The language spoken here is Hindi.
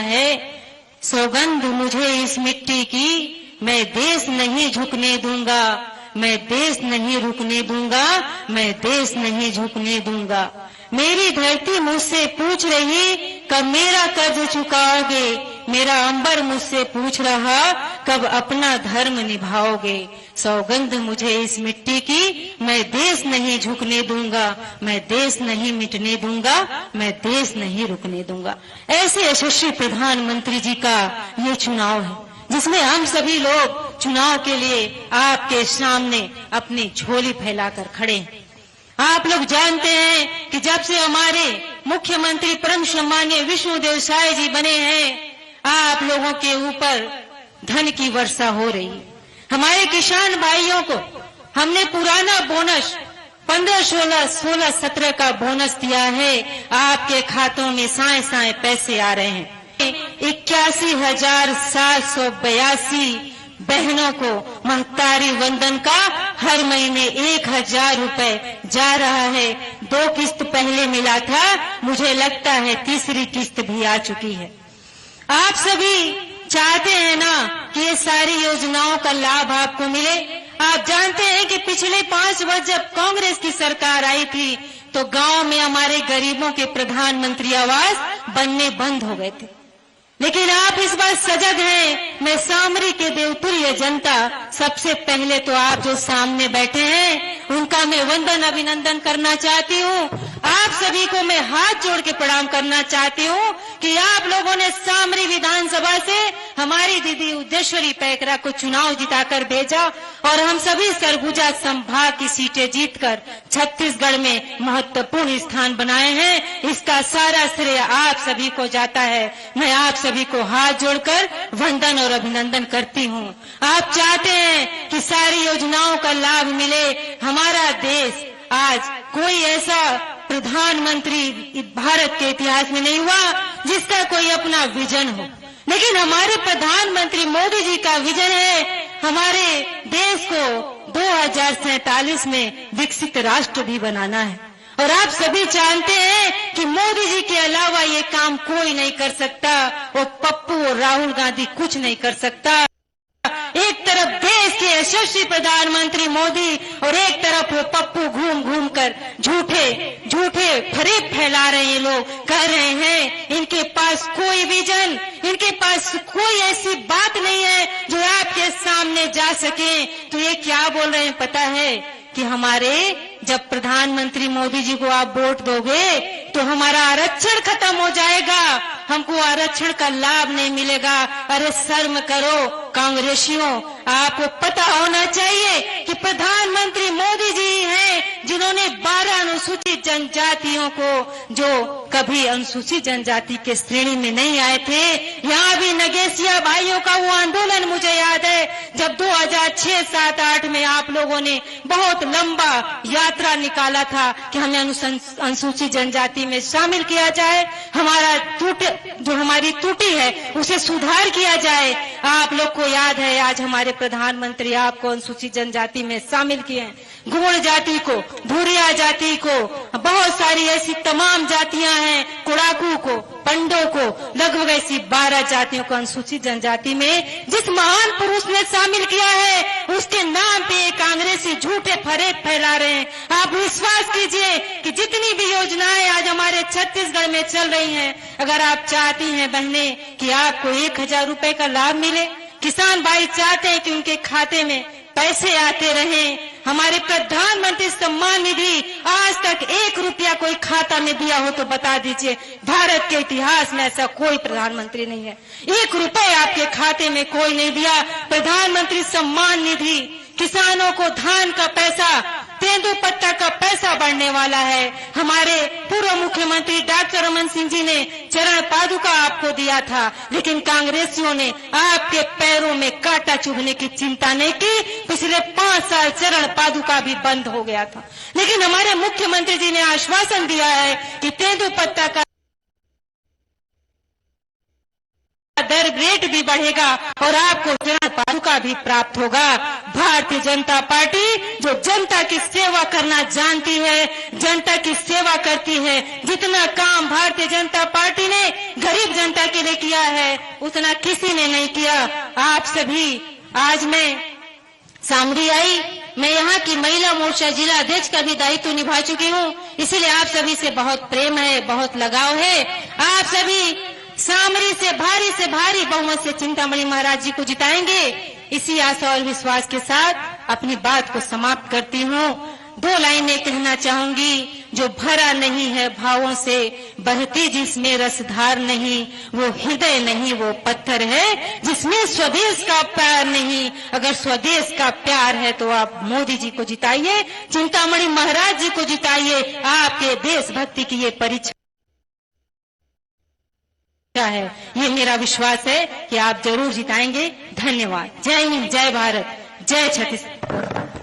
है। सौगंध मुझे इस मिट्टी की, मैं देश नहीं झुकने दूंगा, मैं देश नहीं रुकने दूंगा, मैं देश नहीं झुकने दूंगा। मेरी धरती मुझसे पूछ रही कब मेरा कर्ज चुकाओगे, मेरा अंबर मुझसे पूछ रहा कब अपना धर्म निभाओगे। सौगंध मुझे इस मिट्टी की, मैं देश नहीं झुकने दूंगा, मैं देश नहीं मिटने दूंगा, मैं देश नहीं रुकने दूंगा। ऐसे यशस्वी प्रधानमंत्री जी का ये चुनाव है जिसमें हम सभी लोग चुनाव के लिए आपके सामने अपनी झोली फैलाकर खड़े हैं। आप लोग जानते हैं कि जब से हमारे मुख्यमंत्री परम सम्माननीय विष्णुदेव साय जी बने हैं, आप लोगों के ऊपर धन की वर्षा हो रही है। हमारे किसान भाइयों को हमने पुराना बोनस 15, 16, 17 का बोनस दिया है। आपके खातों में साए साए पैसे आ रहे हैं। 81,782 बहनों को महतारी वंदन का हर महीने 1,000 रुपए जा रहा है। 2 किस्त पहले मिला था, मुझे लगता है तीसरी किस्त भी आ चुकी है। आप सभी चाहते हैं ना कि ये सारी योजनाओं का लाभ आपको मिले। आप जानते हैं कि पिछले 5 वर्ष जब कांग्रेस की सरकार आई थी तो गांव में हमारे गरीबों के प्रधानमंत्री आवास बनने बंद हो गए थे, लेकिन आप इस बार सजग हैं। मैं सामरी के देवतुल्य जनता, सबसे पहले तो आप जो सामने बैठे हैं उनका मैं वंदन अभिनंदन करना चाहती हूँ। आप सभी को मैं हाथ जोड़ के प्रणाम करना चाहती हूँ कि आप लोगों ने सामरी विधानसभा से हमारी दीदी उद्देश्वरी पैकरा को चुनाव जिताकर भेजा और हम सभी सरगुजा संभाग की सीटें जीतकर छत्तीसगढ़ में महत्वपूर्ण स्थान बनाए हैं। इसका सारा श्रेय आप सभी को जाता है। मैं आप सभी को हाथ जोड़कर वंदन और अभिनंदन करती हूँ। आप चाहते हैं कि सारी योजनाओं का लाभ मिले। हमारा देश आज कोई ऐसा प्रधानमंत्री भारत के इतिहास में नहीं हुआ जिसका कोई अपना विजन हो, लेकिन हमारे प्रधानमंत्री मोदी जी का विजन है हमारे देश को 2047 में विकसित राष्ट्र भी बनाना है। और आप सभी जानते हैं कि मोदी जी के अलावा ये काम कोई नहीं कर सकता। वो पप्पू और राहुल गांधी कुछ नहीं कर सकता। एक तरफ देश के यशस्वी प्रधानमंत्री मोदी और एक तरफ वो पप्पू घूम घूम कर झूठे फरेब फैला रहे हैं। लोग कह रहे हैं इनके पास कोई विजन, इनके पास कोई ऐसी बात नहीं है जो आपके सामने जा सके। तो ये क्या बोल रहे हैं पता है कि हमारे जब प्रधानमंत्री मोदी जी को आप वोट दोगे तो हमारा आरक्षण खत्म हो जाएगा, हमको आरक्षण का लाभ नहीं मिलेगा। अरे शर्म करो कांग्रेसियों, आपको पता होना चाहिए कि प्रधानमंत्री मोदी जी हैं जिन्होंने 12 अनुसूचित जनजातियों को, जो कभी अनुसूचित जनजाति के श्रेणी में नहीं आए थे, यहाँ भी नगेशिया भाइयों का वो आंदोलन मुझे याद है जब 2006, 7, 8 में आप लोगों ने बहुत लंबा यात्रा निकाला था कि हमें अनुसूचित जनजाति में शामिल किया जाए, जो हमारी त्रुटि है उसे सुधार किया जाए। आप लोग को याद है आज हमारे प्रधानमंत्री आपको अनुसूचित जनजाति में शामिल किए हैं। गोंड जाति को, भूरिया जाति को, बहुत सारी ऐसी तमाम जातियां हैं, कुड़ाकू को, पंडों को, लगभग ऐसी 12 जातियों को अनुसूचित जनजाति में जिस महान पुरुष ने शामिल किया है उसके नाम पे कांग्रेसी झूठे फरेब फैला रहे हैं। आप विश्वास कीजिए कि जितनी भी योजनाएं आज हमारे छत्तीसगढ़ में चल रही हैं, अगर आप चाहती हैं बहने कि आपको 1,000 रुपए का लाभ मिले, किसान भाई चाहते हैं कि उनके खाते में पैसे आते रहें, हमारे प्रधानमंत्री सम्मान निधि आज तक 1 रुपया कोई खाता में दिया हो तो बता दीजिए। भारत के इतिहास में ऐसा कोई प्रधानमंत्री नहीं है। 1 रुपए आपके खाते में कोई नहीं दिया। प्रधानमंत्री सम्मान निधि, किसानों को धान का पैसा, तेंदुपत्ता का पैसा बढ़ने वाला है। हमारे पूर्व मुख्यमंत्री डॉक्टर रमन सिंह जी ने चरण पादुका आपको दिया था, लेकिन कांग्रेसियों ने आपके पैरों में कांटा चुभने की चिंता नहीं की। पिछले 5 साल चरण पादुका भी बंद हो गया था, लेकिन हमारे मुख्यमंत्री जी ने आश्वासन दिया है कि तेंदुपत्ता का दर रेट भी बढ़ेगा और आपको चरण पार्टी का भी प्राप्त होगा। भारतीय जनता पार्टी जो जनता की सेवा करना जानती है, जनता की सेवा करती है, जितना काम भारतीय जनता पार्टी ने गरीब जनता के लिए किया है उतना किसी ने नहीं किया। आप सभी, आज मैं सामरी आई, मैं यहाँ की महिला मोर्चा जिला अध्यक्ष का भी दायित्व निभा चुकी हूँ, इसीलिए आप सभी से बहुत प्रेम है, बहुत लगाव है। आप सभी सामरी से भारी बहुमत से चिंतामणि महाराज जी को जिताएंगे, इसी आशा और विश्वास के साथ अपनी बात को समाप्त करती हूँ। 2 लाइनें कहना चाहूंगी। जो भरा नहीं है भावों से, बहती जिसमें रसधार नहीं, वो हृदय नहीं वो पत्थर है जिसमें स्वदेश का प्यार नहीं। अगर स्वदेश का प्यार है तो आप मोदी जी को जिताइए, चिंतामणि महाराज जी को जिताइए। आपके देशभक्ति की ये परीक्षा है, ये मेरा विश्वास है कि आप जरूर जिताएंगे। धन्यवाद। जय हिंद, जय भारत, जय छत्तीसगढ़।